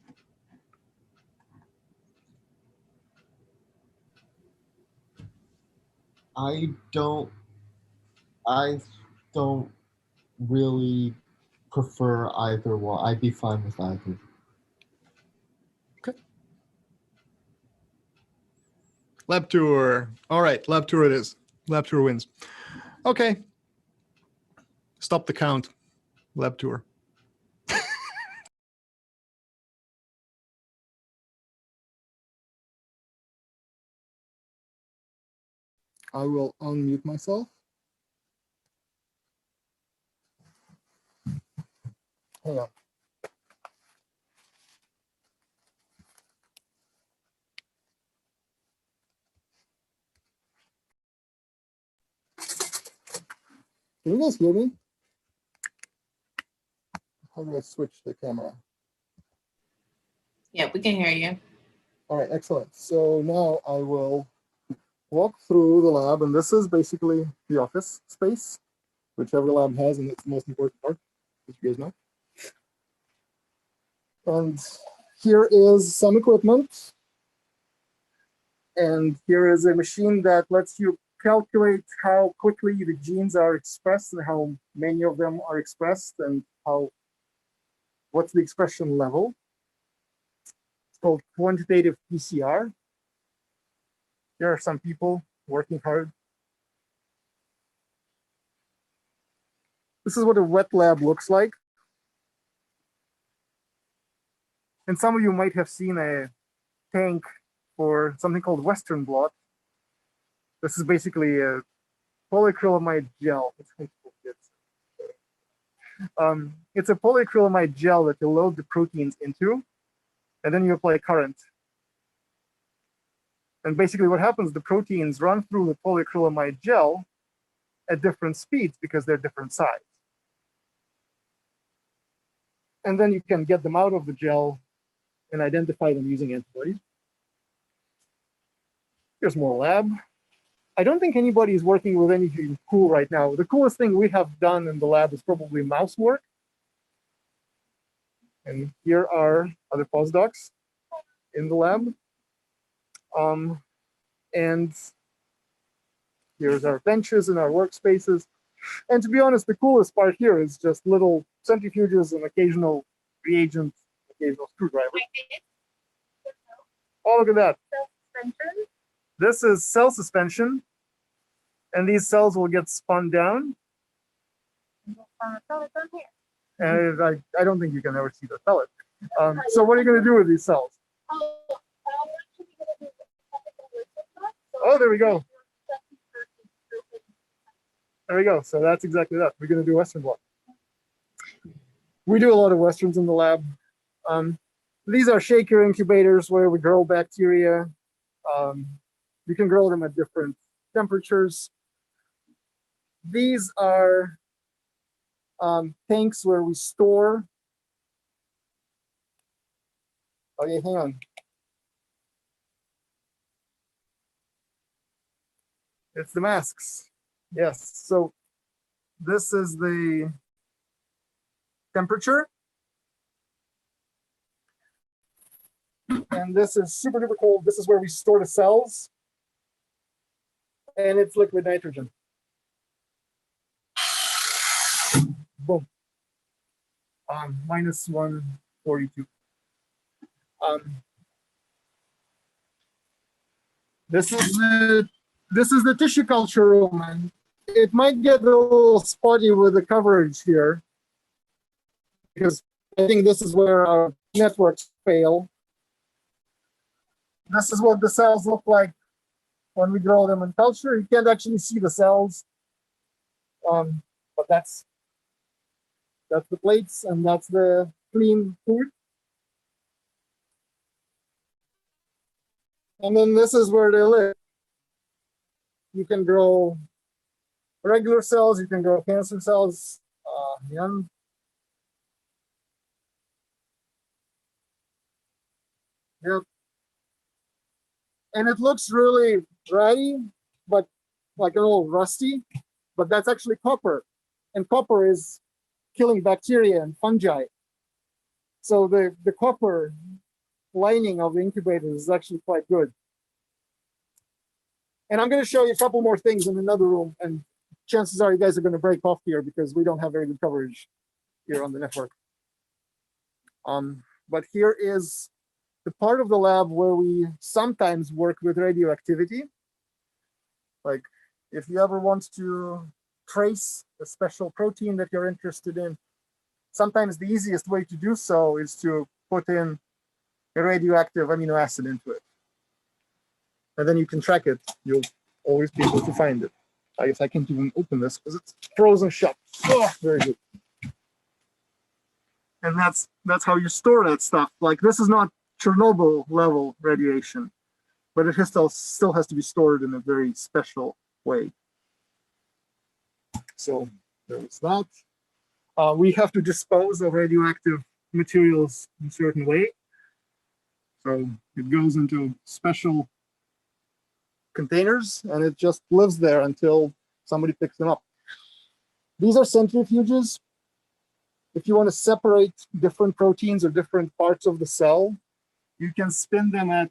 I don't really prefer either one. I'd be fine with either. Okay. Lab tour. All right, lab tour it is. Lab tour wins. Okay. Stop the count. Lab tour. I will unmute myself. Hang on. Can you guys hear me? How do I switch the camera? Yeah, we can hear you. All right, excellent. So now I will walk through the lab, and this is basically the office space, which every lab has, and it's the most important part, as you guys know. And here is some equipment. And here is a machine that lets you calculate how quickly the genes are expressed and how many of them are expressed and what's the expression level. It's called quantitative PCR. There are some people working hard. This is what a wet lab looks like. And some of you might have seen a tank for something called Western blot. This is basically a polyacrylamide gel. It's a polyacrylamide gel that you load the proteins into, and then you apply current. And basically what happens, the proteins run through the polyacrylamide gel at different speeds because they're different size. And then you can get them out of the gel and identify them using antibodies. Here's more lab. I don't think anybody is working with anything cool right now. The coolest thing we have done in the lab is probably mouse work. And here are other postdocs in the lab. And here's our benches and our workspaces. And to be honest, the coolest part here is just little centrifuges and occasional reagents, occasional screwdrivers. Oh, look at that. This is cell suspension. And these cells will get spun down. And I don't think you can ever see the pellet. So what are you going to do with these cells? Oh, there we go. There we go. So that's exactly that. We're going to do Western blot. We do a lot of Westerns in the lab. These are shaker incubators where we grow bacteria. You can grow them at different temperatures. These are tanks where we store. Okay, hang on. It's the masks. Yes. So this is the temperature. And this is super duper cold. This is where we store the cells. And it's liquid nitrogen. Boom. Minus 142. This is the tissue culture room, and it might get a little spotty with the coverage here because I think this is where our networks fail. This is what the cells look like when we grow them in culture. You can't actually see the cells, but that's the plates, and that's the clean food. And then this is where they live. You can grow regular cells, you can grow cancer cells. Young. Yep. And it looks really dry, but like a little rusty, but that's actually copper. And copper is killing bacteria and fungi. So the copper lining of the incubator is actually quite good. And I'm going to show you a couple more things in another room, and chances are you guys are going to break off here because we don't have very good coverage here on the network. But here is the part of the lab where we sometimes work with radioactivity. Like if you ever want to trace a special protein that you're interested in, sometimes the easiest way to do so is to put in a radioactive amino acid into it. And then you can track it. You'll always be able to find it. I guess I can't even open this because it's frozen shut. Oh, very good. And that's how you store that stuff. Like this is not Chernobyl level radiation, but it still has to be stored in a very special way. So there's that. We have to dispose of radioactive materials in a certain way. So it goes into special containers and it just lives there until somebody picks them up. These are centrifuges. If you want to separate different proteins or different parts of the cell, you can spin them at,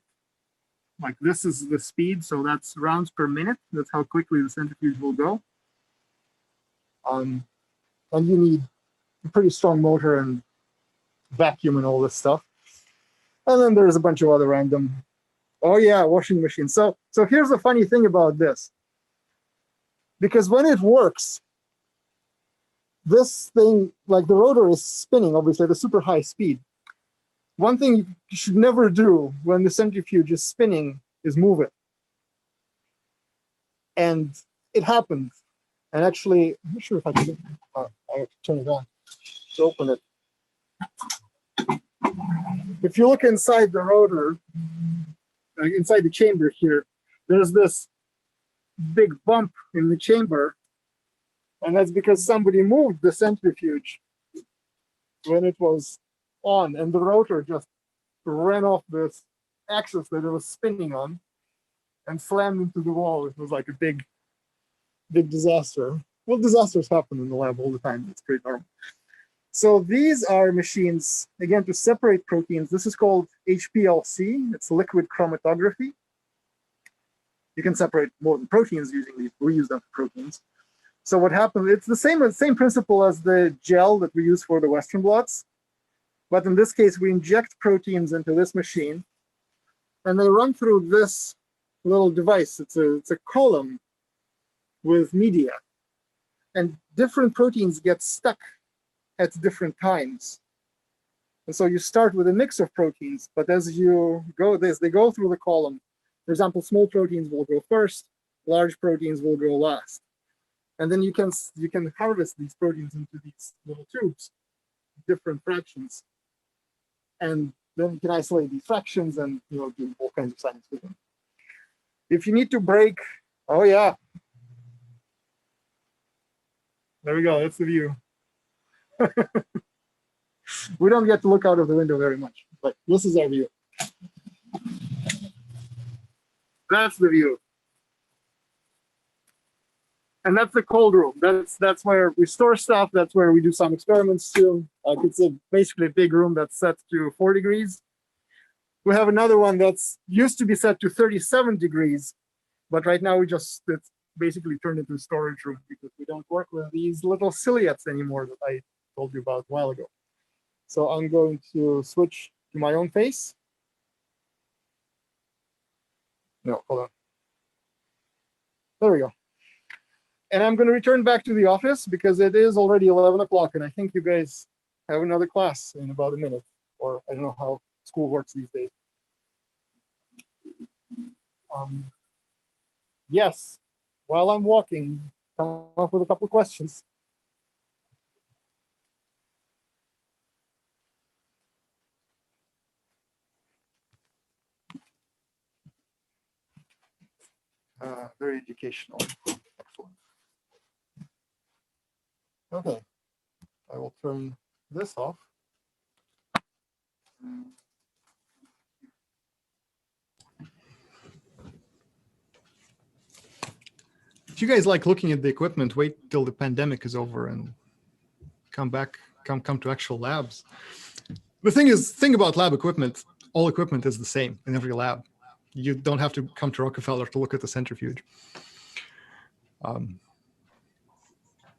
like this is the speed, so that's rounds per minute. That's how quickly the centrifuge will go. And you need a pretty strong motor and vacuum and all this stuff. And then there's a bunch of other random, oh yeah, washing machine. So here's the funny thing about this. Because when it works, this thing, like the rotor is spinning, obviously at a super high speed. One thing you should never do when the centrifuge is spinning is move it. And it happened. And actually, I'm not sure if I can, I have to turn it on to open it. If you look inside the rotor, inside the chamber here, there's this big bump in the chamber. And that's because somebody moved the centrifuge when it was on, and the rotor just ran off this axis that it was spinning on and slammed into the wall. It was like a big disaster. Well, disasters happen in the lab all the time. It's pretty normal. So these are machines, again, to separate proteins. This is called Hplc. It's liquid chromatography. You can separate more than proteins using these. We use them for proteins. So what happens, it's the same principle as the gel that we use for the Western blots. But in this case, we inject proteins into this machine, and they run through this little device. It's a column with media. And different proteins get stuck at different times. And so you start with a mix of proteins, but as you go they go through the column. For example, small proteins will go first, large proteins will go last. And then you can harvest these proteins into these little tubes, different fractions. And then you can isolate these fractions and do all kinds of science with them. If you need to break, oh yeah. There we go, that's the view. We don't get to look out of the window very much, but this is our view. That's the view. And that's the cold room. That's where we store stuff. That's where we do some experiments too. It's basically a big room that's set to 4 degrees. We have another one that's used to be set to 37 degrees, but right now it's basically turned into a storage room because we don't work with these little ciliates anymore that I told you about a while ago. So I'm going to switch to my own face. No, hold on. There we go. And I'm going to return back to the office because it is already 11 o'clock, and I think you guys have another class in about a minute, or I don't know how school works these days. Yes, while I'm walking, come up with a couple of questions. very educational. Excellent. Okay, I will turn this off. If you guys like looking at the equipment, wait till the pandemic is over and come back, come to actual labs. The thing about lab equipment, all equipment is the same in every lab. You don't have to come to Rockefeller to look at the centrifuge.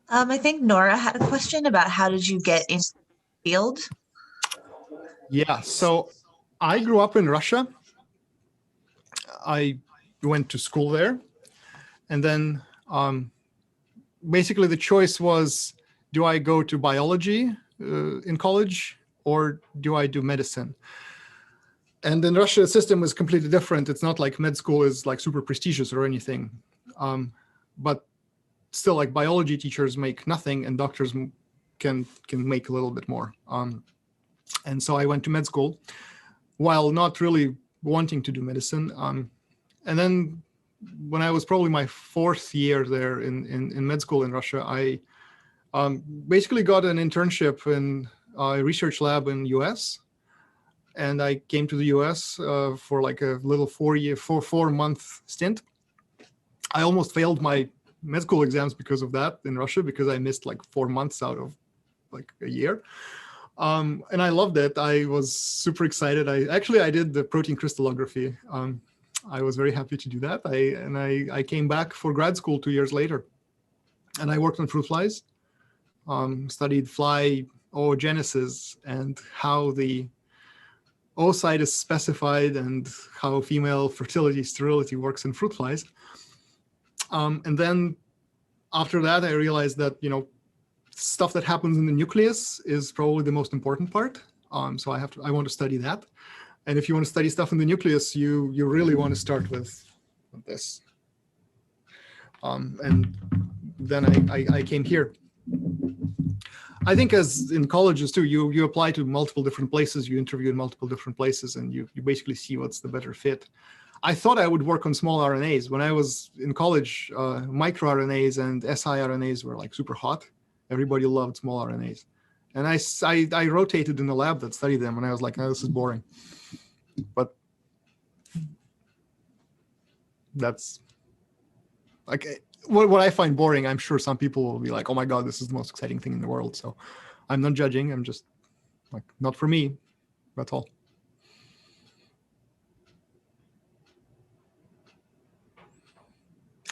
I think Nora had a question about how did you get into the field? Yeah, so I grew up in Russia. I went to school there. And then basically the choice was, do I go to biology in college or do I do medicine? And in Russia, the system is completely different. It's not like med school is like super prestigious or anything. But still, like biology teachers make nothing and doctors can make a little bit more. And so I went to med school while not really wanting to do medicine. And then when I was probably my 4th year there in med school in Russia, I basically got an internship in a research lab in US. And I came to the US for like a little 4-month stint. I almost failed my med school exams because of that in Russia, because I missed like 4 months out of like a year. And I loved it. I was super excited. I did the protein crystallography. I was very happy to do that. I came back for grad school 2 years later. And I worked on fruit flies, studied fly oogenesis and how the oocyte is specified and how female fertility, sterility works in fruit flies. And then after that, I realized that, stuff that happens in the nucleus is probably the most important part. So I want to study that. And if you want to study stuff in the nucleus, you really want to start with this. And then I came here. I think as in colleges too, you apply to multiple different places, you interview in multiple different places, and you basically see what's the better fit. I thought I would work on small RNAs. When I was in college, microRNAs and siRNAs were like super hot. Everybody loved small RNAs. And I rotated in the lab that studied them, and I was like, oh, this is boring. But that's like what I find boring. I'm sure some people will be like, oh my God, this is the most exciting thing in the world. So I'm not judging. I'm just like, not for me. That's all.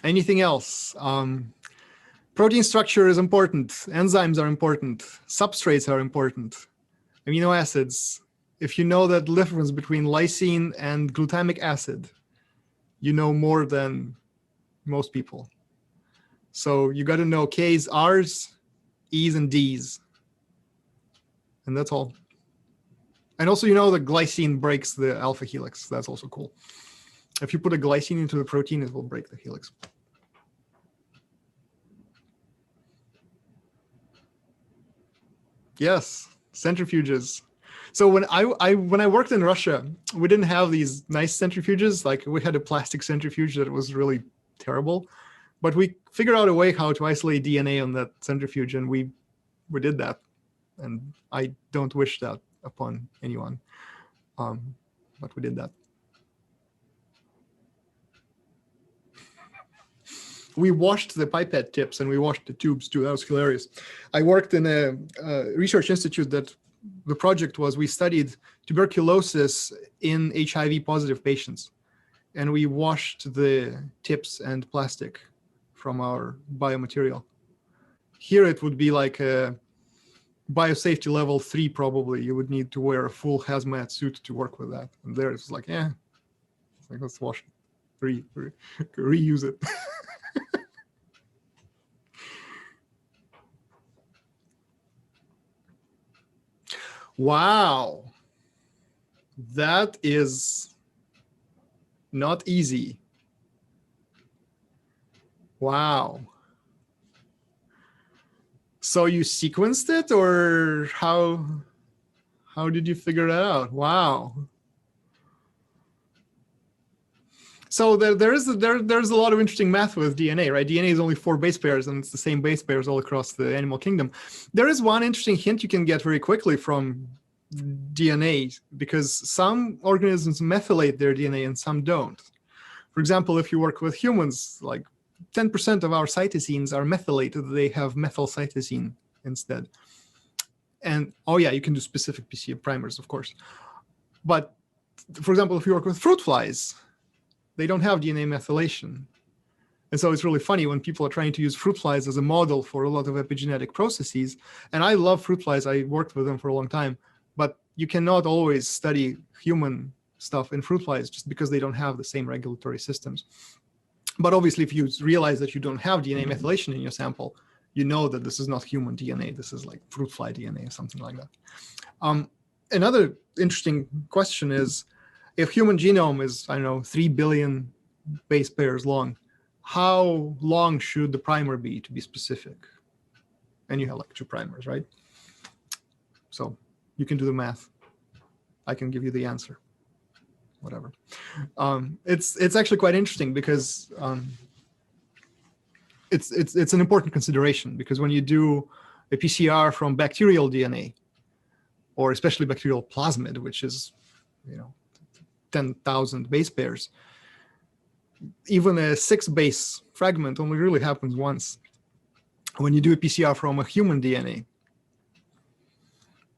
Anything else? Protein structure is important. Enzymes are important. Substrates are important. Amino acids. If you know that difference between lysine and glutamic acid, you know more than most people. So you got to know K's, R's, E's, and D's. And that's all. And also, the glycine breaks the alpha helix. That's also cool. If you put a glycine into the protein, it will break the helix. Yes, centrifuges. So when I worked in Russia, we didn't have these nice centrifuges. Like we had a plastic centrifuge that was really terrible, but we figured out a way how to isolate DNA on that centrifuge, and we did that. And I don't wish that upon anyone, but we did that. We washed the pipette tips and we washed the tubes too. That was hilarious. I worked in a research institute that the project was, we studied tuberculosis in HIV positive patients. And we washed the tips and plastic from our biomaterial. Here it would be like a biosafety level 3 probably. You would need to wear a full hazmat suit to work with that. And there it's like, it's like, let's wash it, reuse it. Wow, that is not easy. Wow. So you sequenced it, or how did you figure that out? Wow. So there's a lot of interesting math with DNA, right? DNA is only 4 base pairs, and it's the same base pairs all across the animal kingdom. There is one interesting hint you can get very quickly from DNA, because some organisms methylate their DNA and some don't. For example, if you work with humans, like 10% of our cytosines are methylated. They have methyl cytosine instead. And oh yeah, you can do specific PCR primers, of course. But for example, if you work with fruit flies, they don't have DNA methylation. And so it's really funny when people are trying to use fruit flies as a model for a lot of epigenetic processes. And I love fruit flies. I worked with them for a long time. But you cannot always study human stuff in fruit flies just because they don't have the same regulatory systems. But obviously, if you realize that you don't have DNA methylation in your sample, you know that this is not human DNA. This is like fruit fly DNA or something like that. Another interesting question is, if human genome is, I don't know, 3 billion base pairs long, how long should the primer be to be specific? And you have like 2 primers, right? So you can do the math. I can give you the answer. Whatever. It's actually quite interesting because it's an important consideration, because when you do a PCR from bacterial DNA, or especially bacterial plasmid, which is 10,000 base pairs, even a 6 base fragment only really happens once. When you do a PCR from a human DNA,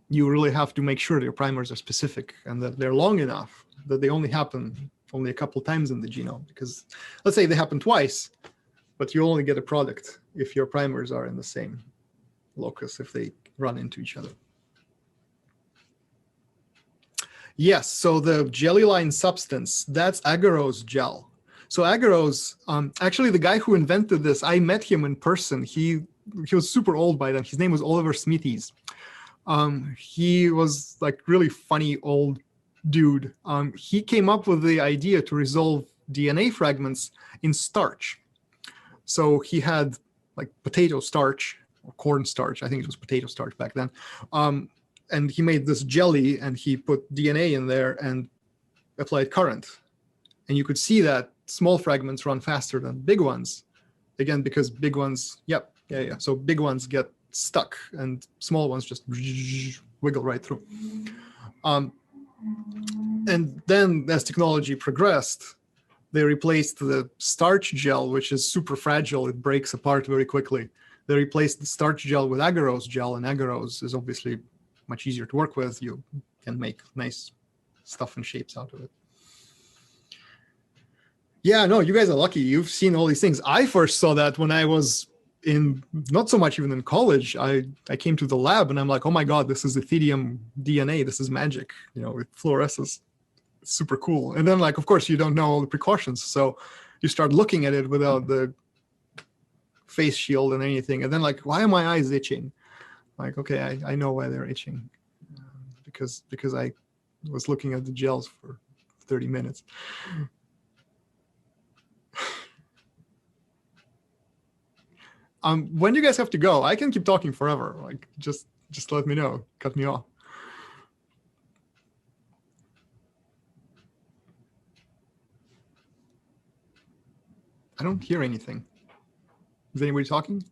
you really have to make sure that your primers are specific and that they're long enough that they only happen a couple times in the genome. Because let's say they happen twice, but you only get a product if your primers are in the same locus, if they run into each other. Yes, so the jelly line substance, that's Agarose Gel. So Agarose, actually the guy who invented this, I met him in person. He was super old by then. His name was Oliver Smithies. He was like really funny old dude. He came up with the idea to resolve DNA fragments in starch. So he had like potato starch or corn starch. I think it was potato starch back then. And he made this jelly and he put DNA in there and applied current. And you could see that small fragments run faster than big ones. Again, because big ones, so big ones get stuck and small ones just wiggle right through. And then as technology progressed, they replaced the starch gel, which is super fragile. It breaks apart very quickly. They replaced the starch gel with Agarose Gel, and Agarose is obviously much easier to work with. You can make nice stuff and shapes out of it. Yeah, no, you guys are lucky. You've seen all these things. I first saw that when I was not so much even in college. I came to the lab and I'm like, oh my God, this is Ethereum DNA. This is magic, it fluoresces. It's super cool. And then like, of course, you don't know all the precautions. So you start looking at it without the face shield and anything. And then like, why are my eyes itching? Like, okay, I know why they're itching, because I was looking at the gels for 30 minutes. When do you guys have to go? I can keep talking forever. Like, just let me know. Cut me off. I don't hear anything. Is anybody talking?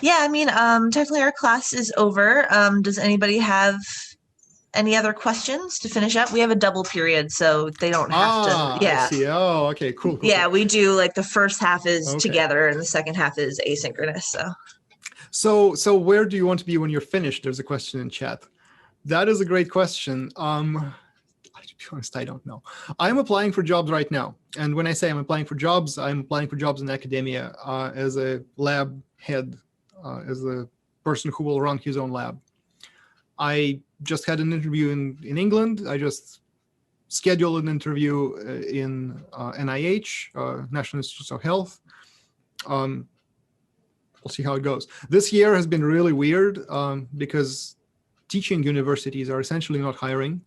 Yeah, I mean, technically our class is over. Does anybody have any other questions to finish up? We have a double period, so they don't have to. Yeah. I see. Oh, okay, cool. Yeah, we do like the first half is together and the second half is asynchronous. So where do you want to be when you're finished? There's a question in chat. That is a great question. To be honest, I don't know. I'm applying for jobs right now. And when I say I'm applying for jobs in academia as a lab head, as a person who will run his own lab. I just had an interview in England. I just scheduled an interview in NIH, National Institutes of Health. We'll see how it goes. This year has been really weird because teaching universities are essentially not hiring.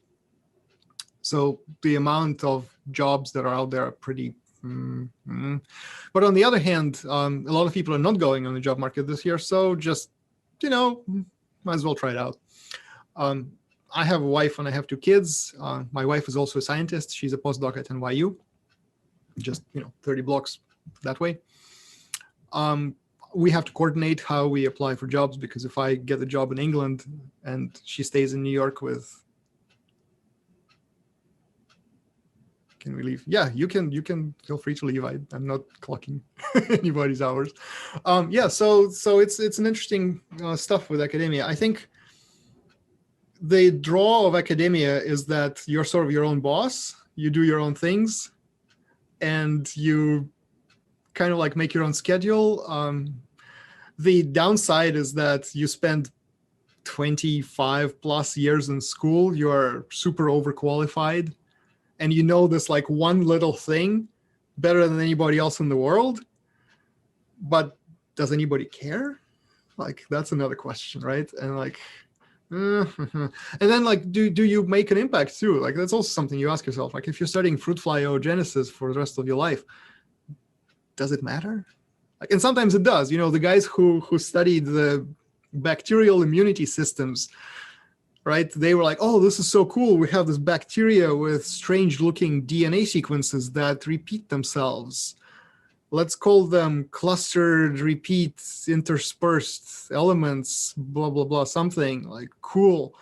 So the amount of jobs that are out there are pretty But on the other hand, a lot of people are not going on the job market this year. So just, might as well try it out. I have a wife and I have 2 kids. My wife is also a scientist. She's a postdoc at NYU, just 30 blocks that way. We have to coordinate how we apply for jobs, because if I get a job in England and she stays in New York with, can we leave? Yeah, you can feel free to leave. I'm not clocking anybody's hours. Yeah, so it's an interesting stuff with academia. I think the draw of academia is that you're sort of your own boss. You do your own things, and you kind of like make your own schedule. The downside is that you spend 25 plus years in school. You are super overqualified, and you know this like one little thing better than anybody else in the world. But does anybody care? Like, that's another question, right? And like, and then like, do you make an impact too? Like, that's also something you ask yourself. Like, if you're studying fruit fly oogenesis for the rest of your life, does it matter? Like, and sometimes it does. The guys who studied the bacterial immunity systems, right? They were like, oh, this is so cool. We have this bacteria with strange looking DNA sequences that repeat themselves. Let's call them clustered, repeat, interspersed elements, blah, blah, blah, something like cool.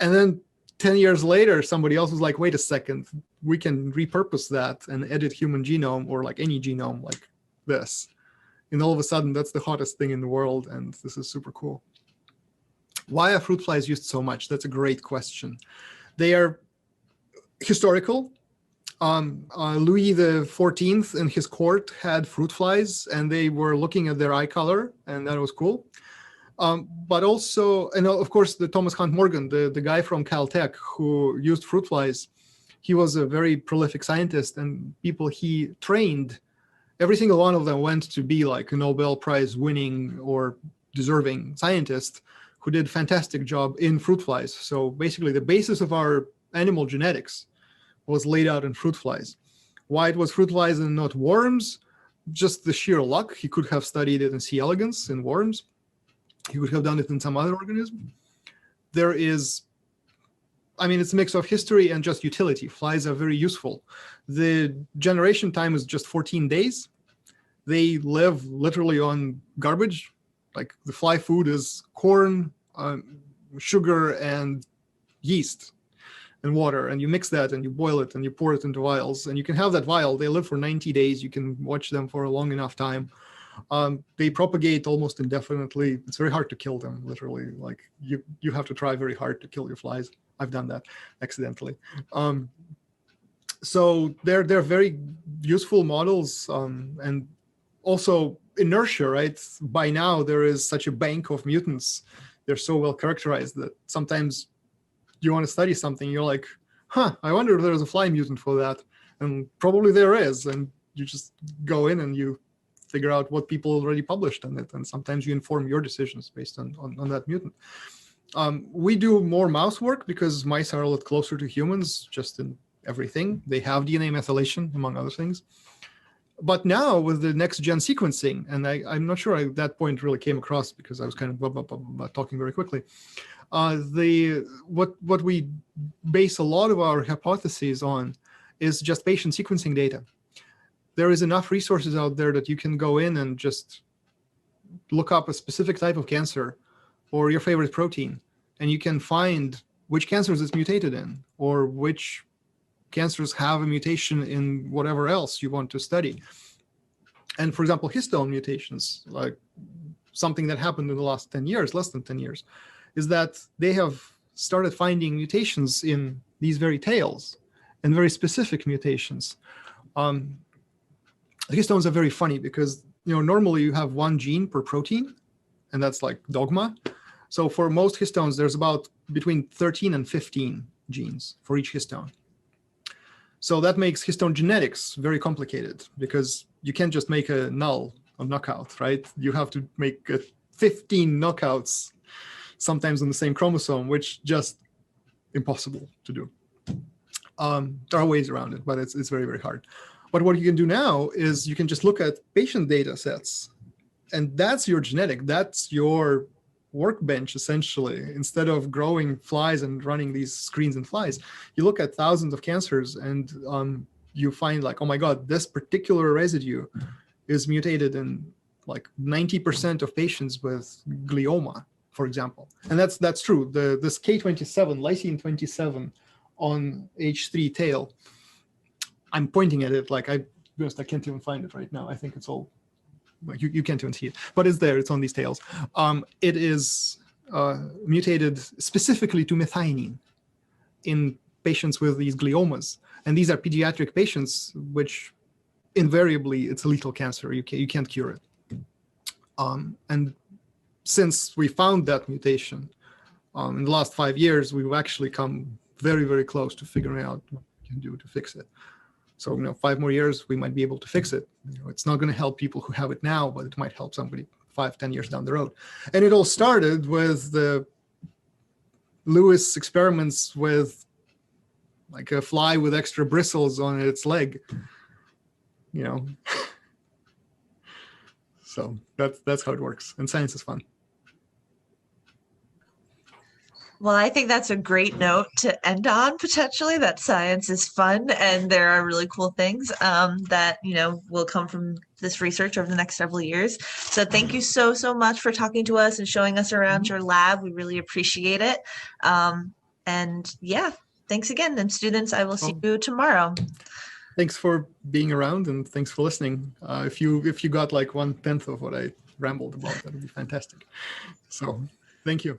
And then 10 years later, somebody else was like, wait a second, we can repurpose that and edit human genome, or like any genome like this. And all of a sudden, that's the hottest thing in the world. And this is super cool. Why are fruit flies used so much? That's a great question. They are historical. Louis XIV in his court had fruit flies, and they were looking at their eye color, and that was cool. But also, and of course, the Thomas Hunt Morgan, the guy from Caltech who used fruit flies, he was a very prolific scientist, and people he trained, every single one of them went to be like a Nobel Prize winning or deserving scientist who did a fantastic job in fruit flies. So basically, the basis of our animal genetics was laid out in fruit flies. Why it was fruit flies and not worms? Just the sheer luck. He could have studied it in C. elegans in worms. He could have done it in some other organism. There is, I mean, it's a mix of history and just utility. Flies are very useful. The generation time is just 14 days. They live literally on garbage. Like, the fly food is corn, sugar, and yeast and water, and you mix that and you boil it and you pour it into vials, and you can have that vial. They live for 90 days. You can watch them for a long enough time. They propagate almost indefinitely. It's very hard to kill them, literally. Like, you have to try very hard to kill your flies. I've done that accidentally. So they're very useful models, and also inertia, right? By now, there is such a bank of mutants. They're so well characterized that sometimes you want to study something, you're like, I wonder if there's a fly mutant for that. And probably there is. And you just go in and you figure out what people already published on it. And sometimes you inform your decisions based on that mutant. We do more mouse work because mice are a lot closer to humans, just in everything. They have DNA methylation, among other things. But now with the next gen sequencing, and I'm not sure that point really came across because I was kind of talking very quickly. What we base a lot of our hypotheses on is just patient sequencing data. There is enough resources out there that you can go in and just look up a specific type of cancer or your favorite protein, and you can find which cancers it's mutated in, or which cancers have a mutation in whatever else you want to study. And for example, histone mutations, like something that happened in the last 10 years, less than 10 years, is that they have started finding mutations in these very tails, and very specific mutations. The histones are very funny because, normally you have one gene per protein, and that's like dogma. So for most histones, there's about between 13 and 15 genes for each histone. So that makes histone genetics very complicated because you can't just make a null or knockout, right? You have to make 15 knockouts, sometimes on the same chromosome, which just impossible to do. There are ways around it, but it's very, very hard. But what you can do now is you can just look at patient data sets, and that's your genetic. That's your workbench, essentially. Instead of growing flies and running these screens and flies, you look at thousands of cancers and you find like, oh my God, this particular residue is mutated in like 90% of patients with glioma, for example. And that's true. This K27, lysine 27 on H3 tail, I'm pointing at it like I can't even find it right now. I think it's all, like you can't even see it, but it's there, it's on these tails. It is mutated specifically to methionine in patients with these gliomas. And these are pediatric patients, which invariably it's a lethal cancer. You can't cure it. And since we found that mutation in the last 5 years, we've actually come very, very close to figuring out what we can do to fix it. So, 5 more years, we might be able to fix it. It's not going to help people who have it now, but it might help somebody 5-10 years down the road. And it all started with the Lewis experiments with like a fly with extra bristles on its leg, So that's how it works. And science is fun. Well, I think that's a great note to end on, potentially, that science is fun and there are really cool things that, will come from this research over the next several years. So thank you so, so much for talking to us and showing us around your lab. We really appreciate it. And yeah, thanks again. And students, I will see you tomorrow. Thanks for being around and thanks for listening. If you got like 1/10 of what I rambled about, that would be fantastic. So thank you.